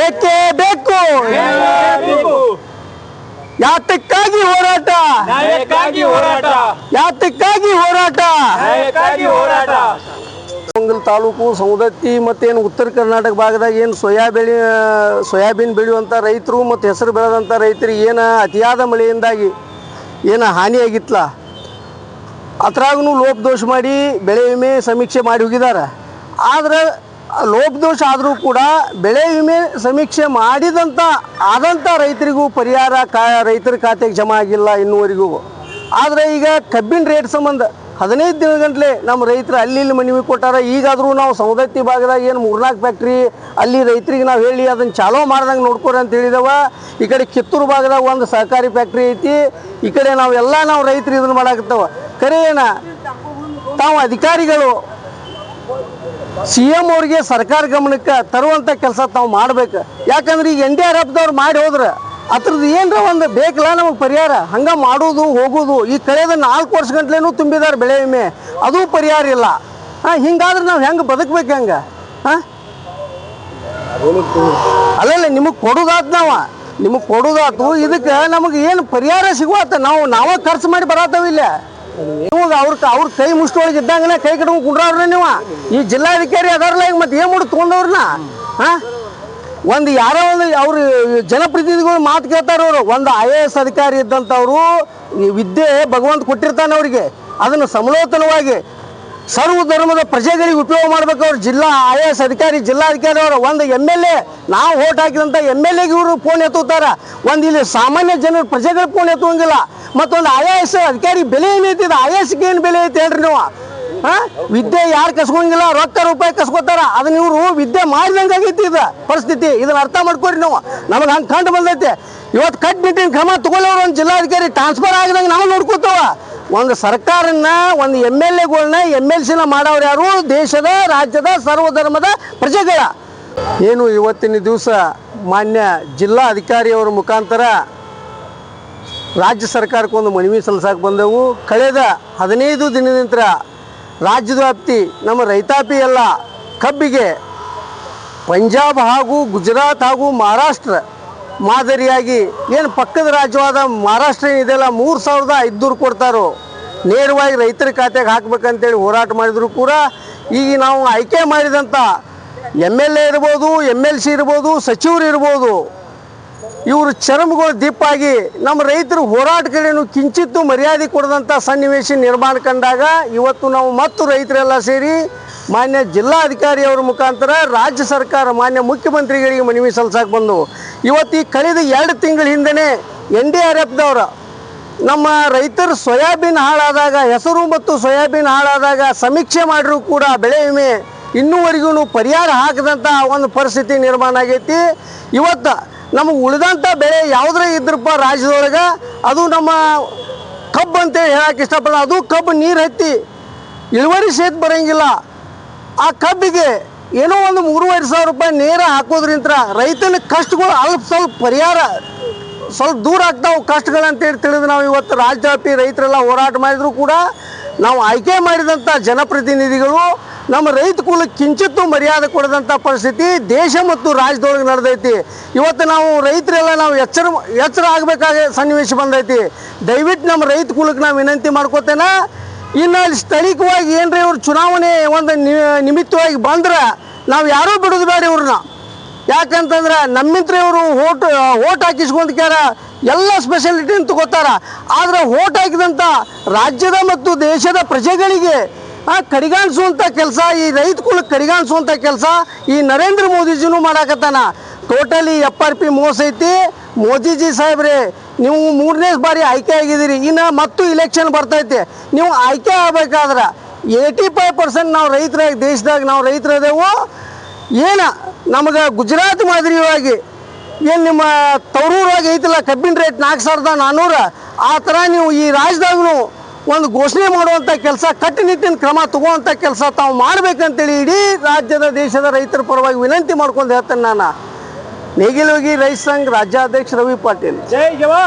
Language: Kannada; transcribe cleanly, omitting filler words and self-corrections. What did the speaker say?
ಬೇಕೇ ಬೇಕು. ಯಾತಕ್ಕಾಗಿ ಹೋರಾಟ, ಯಾತಕ್ಕಾಗಿ ಹೋರಾಟ. ಹೊಂಗಲ್ ತಾಲೂಕು ಸೌದತ್ತಿ ಮತ್ತೇನು ಉತ್ತರ ಕರ್ನಾಟಕ ಭಾಗದಾಗ ಏನು ಸೋಯಾಬೀನ್ ಬೆಳೆಯುವಂಥ ರೈತರು ಮತ್ತು ಹೆಸರು ಬೆಳೆದಂಥ ರೈತರಿಗೆ ಏನು ಅತಿಯಾದ ಮಳೆಯಿಂದಾಗಿ ಏನು ಹಾನಿಯಾಗಿತ್ತಲ್ಲ, ಅದ್ರಾಗೂ ಲೋಪದೋಷ ಮಾಡಿ ಬೆಳೆ ವಿಮೆ ಸಮೀಕ್ಷೆ ಮಾಡಿ ಹೋಗಿದ್ದಾರೆ. ಆದರೆ ಲೋಪದೋಷ ಆದರೂ ಕೂಡ ಬೆಳೆ ವಿಮೆ ಸಮೀಕ್ಷೆ ಆದಂಥ ರೈತರಿಗೂ ಪರಿಹಾರ ರೈತರ ಖಾತೆಗೆ ಜಮಾ ಆಗಿಲ್ಲ ಇನ್ನೂವರೆಗೂ. ಆದರೆ ಈಗ ಕಬ್ಬಿನ ರೇಟ್ ಸಂಬಂಧ 15 ದಿನಗಂಟ್ಲೆ ನಮ್ಮ ರೈತರು ಅಲ್ಲಿ ಇಲ್ಲಿ ಮನವಿ ಕೊಟ್ಟಾರ. ಈಗಾದರೂ ನಾವು ಸೌದತ್ತಿ ಭಾಗದಾಗ ಏನು 3-4 ಫ್ಯಾಕ್ಟ್ರಿ ಅಲ್ಲಿ ರೈತರಿಗೆ ನಾವು ಹೇಳಿ ಅದನ್ನು ಚಾಲೂ ಮಾಡ್ದಂಗೆ ನೋಡ್ಕೊರಿ ಅಂತ ಹೇಳಿದವ. ಈ ಕಡೆ ಕಿತ್ತೂರು ಭಾಗದಾಗ ಒಂದು ಸಹಕಾರಿ ಫ್ಯಾಕ್ಟ್ರಿ ಐತಿ. ಈ ಕಡೆ ನಾವು ರೈತರು ಇದನ್ನು ಮಾಡಾಕತ್ತವ. ಖರೆ ಏನ ತಾವು ಅಧಿಕಾರಿಗಳು CM ಅವ್ರಿಗೆ ಸರ್ಕಾರ ಗಮನಕ್ಕೆ ತರುವಂಥ ಕೆಲಸ ತಾವು ಮಾಡ್ಬೇಕು. ಯಾಕಂದ್ರೆ ಈಗ NDRFದವ್ರು ಮಾಡಿ ಹೋದ್ರೆ ಅದ್ರದ್ದು ಏನರ ಒಂದು ಬೇಕಲ್ಲ ನಮಗೆ ಪರಿಹಾರ. ಹಂಗೆ ಮಾಡೋದು ಹೋಗೋದು. ಈ ಕಳೆದ 4 ವರ್ಷ ಗಂಟ್ಲೇನೂ ತುಂಬಿದ್ದಾರೆ ಬೆಳೆ ವಿಮೆ, ಅದು ಪರಿಹಾರ ಇಲ್ಲ. ಹಿಂಗಾದ್ರೆ ನಾವು ಹೆಂಗೆ ಬದುಕಬೇಕು? ಹೆಂಗೆ ಅಲ್ಲಲ್ಲ ನಿಮಗೆ ಕೊಡೋದಾತು. ಇದಕ್ಕೆ ನಮಗೆ ಏನು ಪರಿಹಾರ ಸಿಗುವತ್ತ? ನಾವೇ ಖರ್ಚು ಮಾಡಿ ಬರತ್ತವಿಲ್ಲ. ಇವಾಗ ಅವ್ರ ಕೈ ಮುಷ್ಟೊಳಗೆ ಇದ್ದಂಗನೆ ಕೈ ಕಟ್ಕೊಂಡು ಕುಂಡ್ರವ್ರ ನೀವು. ಈ ಜಿಲ್ಲಾಧಿಕಾರಿ ಅದಾರಲ್ಲ, ಈಗ ಮತ್ತೆ ಏನು ಮಾಡಿ ತೊಗೊಂಡವ್ರನ್ನ ಒಂದು ಯಾರೋ ಒಂದು ಅವ್ರ ಜನಪ್ರತಿನಿಧಿಗಳು ಮಾತು ಕೇಳ್ತಾರೆ. ಅವರು ಒಂದು IAS ಅಧಿಕಾರಿ ಇದ್ದಂಥವ್ರು ವಿದ್ಯೆ ಭಗವಂತ ಕೊಟ್ಟಿರ್ತಾನೆ ಅವರಿಗೆ. ಅದನ್ನು ಸಮಲೋಚನವಾಗಿ ಸರ್ವ ಧರ್ಮದ ಪ್ರಜೆಗಳಿಗೆ ಉಪಯೋಗ ಮಾಡ್ಬೇಕು. ಅವ್ರು IAS ಅಧಿಕಾರಿ ಜಿಲ್ಲಾಧಿಕಾರಿ ಅವರು ಒಂದು MLA ನಾವು ಓಟ್ ಹಾಕಿದಂಥ MLAಗೆ ಇವರು ಫೋನ್ ಎತ್ತುತ್ತಾರೆ. ಒಂದು ಇಲ್ಲಿ ಸಾಮಾನ್ಯ ಜನರ ಪ್ರಜೆಗಳು ಫೋನ್ ಎತ್ತುವಂಗಿಲ್ಲ. ಮತ್ತೊಂದು IAS ಅಧಿಕಾರಿ ಬೆಲೆ ಏನೈತಿದೆ? IASಗೆ ಏನು ಬೆಲೆ ಐತೆ ಹೇಳ್ರಿ ನೀವು? ವಿದ್ಯೆ ಯಾರು ಕಸ್ಕೊಂಗಿಲ್ಲ, ರೊಕ್ಕ ರೂಪಾಯಿ ಕಸ್ಕೋತಾರ. ಅದನ್ನ ಇವರು ವಿದ್ಯೆ ಮಾಡಿದಂಗೆ ಆಗೈತಿ ಇದು ಪರಿಸ್ಥಿತಿ. ಇದನ್ನ ಅರ್ಥ ಮಾಡ್ಕೊರಿ ನೀವು. ನಮಗೆ ಹಂಗೆ ಕಂಡು ಬಂದೈತೆ. ಇವತ್ತು ಕಟ್ಟುನಿಟ್ಟಿನ ಕ್ರಮ ತಗೊಳ್ಳೋರು ಒಂದು ಜಿಲ್ಲಾಧಿಕಾರಿ ಟ್ರಾನ್ಸ್ಫರ್ ಆಗಿದಂಗೆ ನಾವು ನೋಡ್ಕೋತಾವ. ಒಂದು ಸರ್ಕಾರನ್ನ ಒಂದು MLAಗಳನ್ನ MLCನ ಮಾಡೋರು ಯಾರು? ದೇಶದ ರಾಜ್ಯದ ಸರ್ವಧರ್ಮದ ಪ್ರಜೆಗಳ. ಏನು ಇವತ್ತಿನ ದಿವಸ ಮಾನ್ಯ ಜಿಲ್ಲಾ ಅಧಿಕಾರಿಯವರ ಮುಖಾಂತರ ರಾಜ್ಯ ಸರ್ಕಾರಕ್ಕೆ ಒಂದು ಮನವಿ ಸಲ್ಲಿಸಕ್ಕೆ ಬಂದೆವು. ಕಳೆದ 15 ದಿನದಿಂದ ರಾಜ್ಯದ ವ್ಯಾಪ್ತಿ ನಮ್ಮ ರೈತಾಪಿ ಎಲ್ಲ ಕಬ್ಬಿಗೆ ಪಂಜಾಬ್ ಹಾಗೂ ಗುಜರಾತ್ ಹಾಗೂ ಮಹಾರಾಷ್ಟ್ರ ಮಾದರಿಯಾಗಿ ಏನು ಪಕ್ಕದ ರಾಜ್ಯವಾದ ಮಹಾರಾಷ್ಟ್ರ ಏನಿದೆಯಲ್ಲ 3500 ಕೊಡ್ತಾರೋ ನೇರವಾಗಿ ರೈತರ ಖಾತೆಗೆ ಹಾಕ್ಬೇಕಂತೇಳಿ ಹೋರಾಟ ಮಾಡಿದ್ರು ಕೂಡ ಈಗ ನಾವು ಆಯ್ಕೆ ಮಾಡಿದಂಥ MLA ಇರ್ಬೋದು, MLC ಇರ್ಬೋದು, ಸಚಿವರು ಇರ್ಬೋದು, ಇವರು ಚರ್ಮಗಳು ದಿಪ್ಪಾಗಿ ನಮ್ಮ ರೈತರು ಹೋರಾಟ ಕಡೆಯೂ ಕಿಂಚಿತ್ತು ಮರ್ಯಾದೆ ಕೊಡದಂಥ ಸನ್ನಿವೇಶ ನಿರ್ಮಾಣ ಕಂಡಾಗ ಇವತ್ತು ನಾವು ಮತ್ತು ರೈತರೆಲ್ಲ ಸೇರಿ ಮಾನ್ಯ ಜಿಲ್ಲಾಧಿಕಾರಿಯವರ ಮುಖಾಂತರ ರಾಜ್ಯ ಸರ್ಕಾರ ಮಾನ್ಯ ಮುಖ್ಯಮಂತ್ರಿಗಳಿಗೆ ಮನವಿ ಸಲ್ಲಿಸಕ್ಕೆ ಬಂದವು. ಇವತ್ತು ಈ ಕಳೆದ 2 ತಿಂಗಳ ಹಿಂದೆ NDRFದವರು ನಮ್ಮ ರೈತರು ಸೋಯಾಬೀನ್ ಹಾಳಾದಾಗ, ಹೆಸರು ಮತ್ತು ಸೋಯಾಬೀನ್ ಹಾಳಾದಾಗ ಸಮೀಕ್ಷೆ ಮಾಡಿರೂ ಕೂಡ ಬೆಳೆ ವಿಮೆ ಇನ್ನೂವರೆಗೂ ಪರಿಹಾರ ಹಾಕದಂಥ ಒಂದು ಪರಿಸ್ಥಿತಿ ನಿರ್ಮಾಣ ಆಗೈತಿ. ಇವತ್ತು ನಮಗೆ ಉಳಿದಂಥ ಬೆಳೆ ಯಾವುದೇ ಇದ್ರಪ್ಪ ರಾಜ್ಯದೊಳಗೆ ಅದು ನಮ್ಮ ಕಬ್ಬು ಅಂತೇಳಿ ಹೇಳಕ್ಕೆ ಇಷ್ಟಪಡಲ್ಲ. ಅದು ಕಬ್ಬು ನೀರು ಹತ್ತಿ ಇಳುವರಿ ಸಹಿತ ಬರೋಂಗಿಲ್ಲ. ಆ ಕಬ್ಬಿಗೆ ಏನೋ ಒಂದು 3500 ರೂಪಾಯಿ ನೇರ ಹಾಕೋದ್ರಿಂದ ರೈತನ ಕಷ್ಟಗಳು ಸ್ವಲ್ಪ ಪರಿಹಾರ ಸ್ವಲ್ಪ ದೂರ ಆಗ್ತಾವೆ ಕಷ್ಟಗಳಂತೇಳಿ ತಿಳಿದು ನಾವು ಇವತ್ತು ರಾಜ್ಯವ್ಯಾಪಿ ರೈತರೆಲ್ಲ ಹೋರಾಟ ಮಾಡಿದ್ರು ಕೂಡ ನಾವು ಆಯ್ಕೆ ಮಾಡಿದಂಥ ಜನಪ್ರತಿನಿಧಿಗಳು ನಮ್ಮ ರೈತ ಕುಲಕ್ಕೆ ಕಿಂಚಿತ್ತೂ ಮರ್ಯಾದೆ ಕೊಡದಂಥ ಪರಿಸ್ಥಿತಿ ದೇಶ ಮತ್ತು ರಾಜ್ಯದೊಳಗೆ ನಡೆದೈತಿ. ಇವತ್ತು ನಾವು ರೈತರೆಲ್ಲ ನಾವು ಎಚ್ಚರ ಆಗಬೇಕಾದ ಸನ್ನಿವೇಶ ಬಂದೈತಿ. ದಯವಿಟ್ಟು ನಮ್ಮ ರೈತ ಕುಲಕ್ಕೆ ನಾವು ವಿನಂತಿ ಮಾಡ್ಕೋತೇನೆ. ಇನ್ನು ಅಲ್ಲಿ ಸ್ಥಳೀಯವಾಗಿ ಏನರ ಇವ್ರು ಚುನಾವಣೆ ಒಂದು ನಿಮಿತ್ತವಾಗಿ ಬಂದ್ರೆ ನಾವು ಯಾರೂ ಬಿಡೋದು ಬೇಡ ಇವ್ರನ್ನ. ಯಾಕಂತಂದ್ರೆ ನಮ್ಮಿಂತ್ರ ಇವರು ಓಟ್ ಹಾಕಿಸ್ಕೊಂಡ್ ಕ್ಯಾರ ಎಲ್ಲ ಸ್ಪೆಷಾಲಿಟಿನ ತಗೋತಾರ. ಆದರೆ ಓಟ್ ಹಾಕಿದಂಥ ರಾಜ್ಯದ ಮತ್ತು ದೇಶದ ಪ್ರಜೆಗಳಿಗೆ ಕಡಿಗಾಣಿಸುವಂಥ ಕೆಲಸ, ಈ ರೈತ ಕುಲಕ್ಕೆ ಕಡಿಗಾಣಿಸುವಂಥ ಕೆಲಸ ಈ ನರೇಂದ್ರ ಮೋದಿಜಿನೂ ಮಾಡಾಕತ್ತಾನ. ಟೋಟಲಿ FRP ಮೋಸ ಐತಿ. ಮೋದಿಜಿ ಸಾಹೇಬ್ರೆ, ನೀವು 3ನೇ ಬಾರಿ ಆಯ್ಕೆ ಆಗಿದ್ದೀರಿ. ಇನ್ನು ಮತ್ತು ಇಲೆಕ್ಷನ್ ಬರ್ತೈತೆ. ನೀವು ಆಯ್ಕೆ ಆಗಬೇಕಾದ್ರೆ 85% ನಾವು ರೈತರಾಗಿ ದೇಶದಾಗ ನಾವು ರೈತರದೇವು. ಏನು ನಮಗೆ ಗುಜರಾತ್ ಮಾದರಿಯಾಗಿ ಏನು ನಿಮ್ಮ ತವರೂರಾಗಿ ಐತಿಲ್ಲ ಕಬ್ಬಿನ ರೇಟ್ 4400, ಆ ಥರ ನೀವು ಈ ರಾಜ್ಯದಾಗೂ ಒಂದು ಘೋಷಣೆ ಮಾಡುವಂಥ ಕೆಲಸ, ಕಟ್ಟುನಿಟ್ಟಿನ ಕ್ರಮ ತಗೋವಂಥ ಕೆಲಸ ತಾವು ಮಾಡಬೇಕಂತೇಳಿ ಇಡೀ ರಾಜ್ಯದ ದೇಶದ ರೈತರ ಪರವಾಗಿ ವಿನಂತಿ ಮಾಡ್ಕೊಂಡು ಹೇಳ್ತೇನೆ. ನಾನು ನೇಗಿಲೋಗಿ ರೈತ ಸಂಘ ರಾಜ್ಯಾಧ್ಯಕ್ಷ ರವಿ ಪಾಟೀಲ್. ಜೈ ಜವಾನ್.